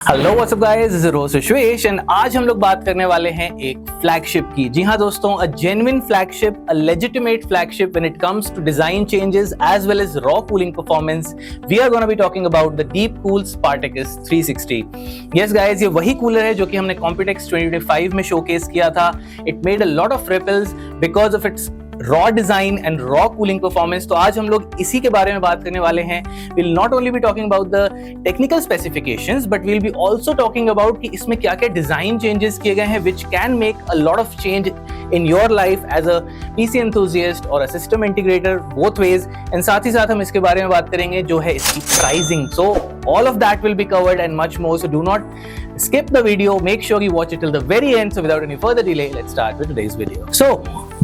Hello whatsapp guys, this is Roj Vishwesh and आज हम लोग बात करने वाले हैं एक फ्लैगशिप की। जी हाँ दोस्तों, a genuine flagship, a legitimate flagship when it comes to design changes as well as raw cooling performance. We are gonna be talking about the DeepCool Spartacus 360। Yes guys, ये वही कूलर है जो कि हमने कॉम्पिटेक्स 2025 में शोकेस किया था। It made a lot of ripples because of its raw design and raw cooling performance. तो आज हम लोग इसी के बारे में बात करने वाले हैं। Will not only B talking about the technical specifications but will be also talking about कि इसमें क्या क्या डिजाइन चेंजेस किए गए हैं which can make a lot of change in your life as a PC enthusiast or a system integrator, both ways। and साथ ही साथ हम इसके बारे में बात करेंगे जो है इसकी pricing. So all of that will be covered and much more, so do not skip the video, make sure you watch it till the very end। So without any further delay, let's start with today's video। So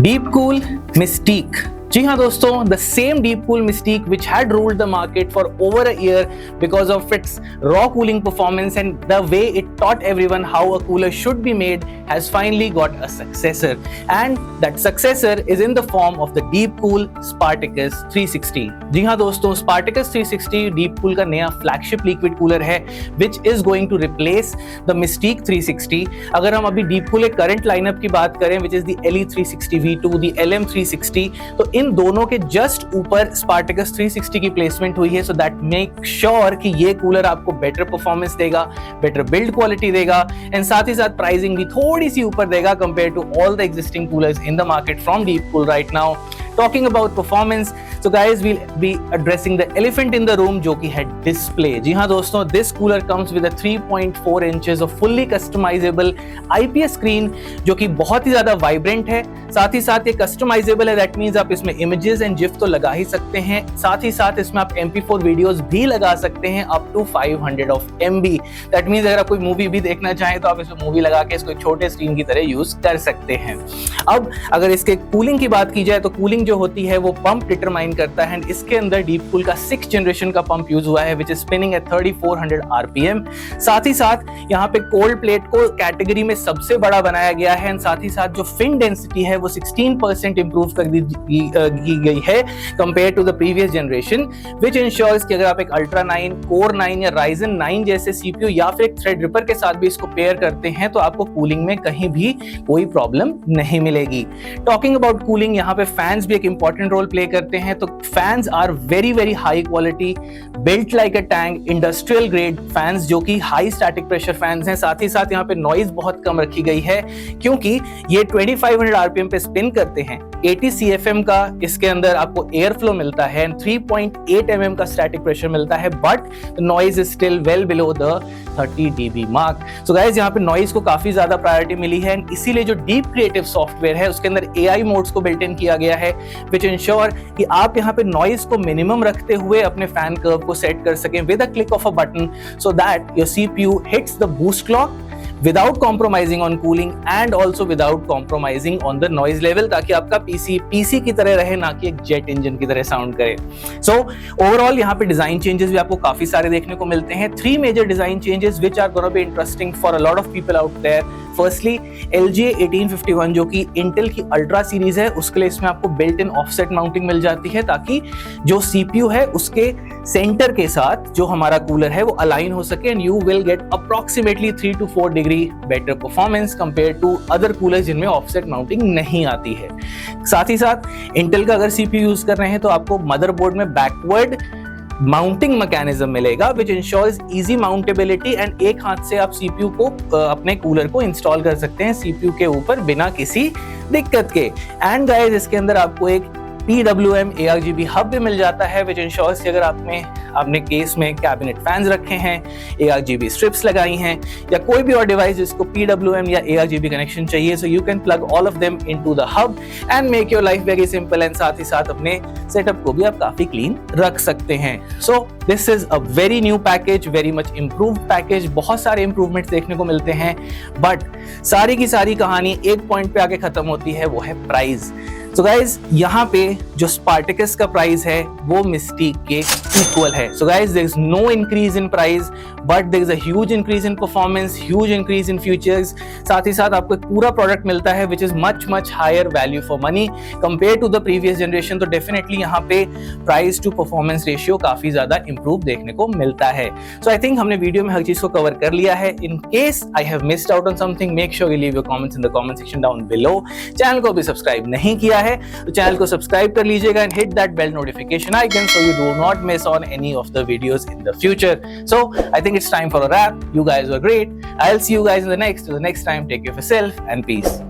Deepcool Mystique। जी हाँ दोस्तों, the same Deepcool Mystique which had ruled the market for over a year because of its raw cooling performance and the way it taught everyone how a cooler should be made has finally got a successor, and that successor is in the form of the Deepcool Spartacus 360। जी हाँ दोस्तों, Spartacus 360 Deepcool का नया flagship liquid cooler है which is going to replace the Mystique 360। अगर हम अभी Deepcool के current lineup की बात करें which is the LE360 V2, the LM360, तो इन दोनों के जस्ट ऊपर Spartacus 360 की प्लेसमेंट हुई है। सो दैट मेक श्योर कि ये कूलर आपको बेटर परफॉर्मेंस देगा, बेटर बिल्ड क्वालिटी देगा एंड साथ ही साथ प्राइसिंग भी थोड़ी सी ऊपर देगा compare to all the existing coolers in the market from Deepcool right now. Talking about performance, so guys we'll be addressing the elephant in the room जो कि है डिस्प्ले। जी हाँ दोस्तों, this cooler comes with a 3.4 inches of fully customizable IPS screen जो कि बहुत ही ज्यादा वाइब्रेंट है। साथ ही साथ ये कस्टमाइजेबल है, दैट मींस आप इसमें इमेजेस एंड जिफ तो लगा ही सकते हैं। साथ ही साथ इसमें आप MP4 वीडियोस भी लगा सकते हैं up to 500 MB। That means अगर आप कोई मूवी भी देखना चाहें तो आप इसमें मूवी लगा के इसको एक छोटे स्क्रीन की तरह यूज कर सकते हैं। अब अगर इसके कूलिंग की बात की जाए तो कूलिंग जो होती है वो पंप डिटरमाइन करता है एंड इसके अंदर Deepcool का 6th जनरेशन का पंप यूज हुआ है which is spinning at 3400 RPM। साथ ही साथ यहाँ पे कोल्ड प्लेट को कैटेगरी में सबसे बड़ा बनाया गया है एंड साथ ही साथ जो फिन डेंसिटी है वो 16% इंप्रूव कर दी गई है compare to the previous generation, which ensures कि अगर आप एक अल्ट्रा 9, कोर 9 या Ryzen 9 जैसे CPU या फिर एक थ्रेडरिपर के साथ भी इसको पेयर करते हैं तो आपको कूलिंग में कहीं भी कोई प्रॉब्लम नहीं मिलेगी। टॉकिंग अबाउट कूलिंग, यहाँ पे फैंस भी एक इंपॉर्टेंट रोल प्ले करते हैं। तो fans are very very high quality, built like a tank, industrial grade fans जो कि हाई स्टैटिक प्रेशर फैंस हैं। साथ ही साथ यहाँ पे नॉइज बहुत कम रखी गई है क्योंकि ये 2500 RPM पे स्पिन करते हैं। 80 CFM का इसके अंदर आपको एयर फ्लो मिलता है एंड 3.8 mm का स्टैटिक प्रेशर मिलता है, but noise is still well below the 30 dB mark. So guys, यहाँ पे नॉइज को काफी ज्यादा प्रायोरिटी मिली है एंड इसीलिए जो डीप क्रिएटिव सॉफ्टवेयर है उसके अंदर AI मोड्स को बिल्ट इन किया गया है विच इंश्योर कि आप यहाँ पे नॉइज को मिनिमम रखते हुए अपने फैन कर्व को सेट कर सकें with a click of a button, so that your CPU hits the boost clock without compromising on cooling and also without compromising on the noise level, ताकि आपका PC की तरह रहे, ना कि एक जेट इंजन की तरह साउंड करे। So overall यहाँ पे डिजाइन चेंजेस भी आपको काफी सारे देखने को मिलते हैं। 3 major design changes which are gonna be interesting for a lot of people out there। Firstly, LGA 1851 जो कि Intel की अल्ट्रा सीरीज है उसके लिए इसमें आपको बिल्ट इन ऑफसेट माउंटिंग मिल जाती है ताकि जो CPU है उसके सेंटर के साथ जो हमारा कूलर है वो अलाइन हो सके and you will get approximately 3 to 4 degree better performance compare to other cooler जिनमें ऑफसेट माउंटिंग नहीं आती है। साथ ही साथ Intel का अगर CPU यूज कर रहे हैं तो आपको मदरबोर्ड में बैकवर्ड माउंटिंग मैकेनिज्म मिलेगा विच इंश्योर्स इजी माउंटेबिलिटी एंड एक हाथ से आप CPU को अपने कूलर को इंस्टॉल कर सकते हैं CPU के ऊपर बिना किसी दिक्कत के। एंड गाइस, इसके अंदर आपको एक PWM ARGB हब भी मिल जाता है विच इंश्योर्स कि अगर आपने केस में कैबिनेट फैंस रखे हैं, ARGB स्ट्रिप्स लगाई हैं या कोई भी और डिवाइस जिसको PWM या ARGB कनेक्शन चाहिए, so you can plug all of them into the hub and make your life very simple and साथ ही साथ अपने सेटअप को भी आप काफी क्लीन रख सकते हैं। So this is a very new package, very much improved package. बहुत सारे इंप्रूवमेंट्स देखने को मिलते हैं बट सारी की सारी कहानी एक पॉइंट पे आके खत्म होती है, वो है प्राइस। सो गाइज, यहाँ पे जो स्पार्टैकस का प्राइस है वो मिस्टीक के इक्वल है. So guys, there is no increase in price, but there is a huge increase in performance, huge increase in features. साथ ही साथ आपको एक पूरा प्रोडक्ट मिलता है which is much higher value for money compared to the previous generation. तो definitely यहाँ पे price to performance ratio काफी ज्यादा improve देखने को मिलता है. So I think हमने वीडियो में हर चीज को कवर कर लिया है. In case I have missed out on something, make sure you leave your comments in the comment section down below. Channel को अभी सब्सक्राइब नहीं किया है तो चैनल को सब्सक्राइब कर लीजिएगा and hit that bell notification icon so you do not miss on any of the videos in the future. So I think it's time for a wrap. You guys were great. I'll see you guys in the next time. Take care of yourself and peace.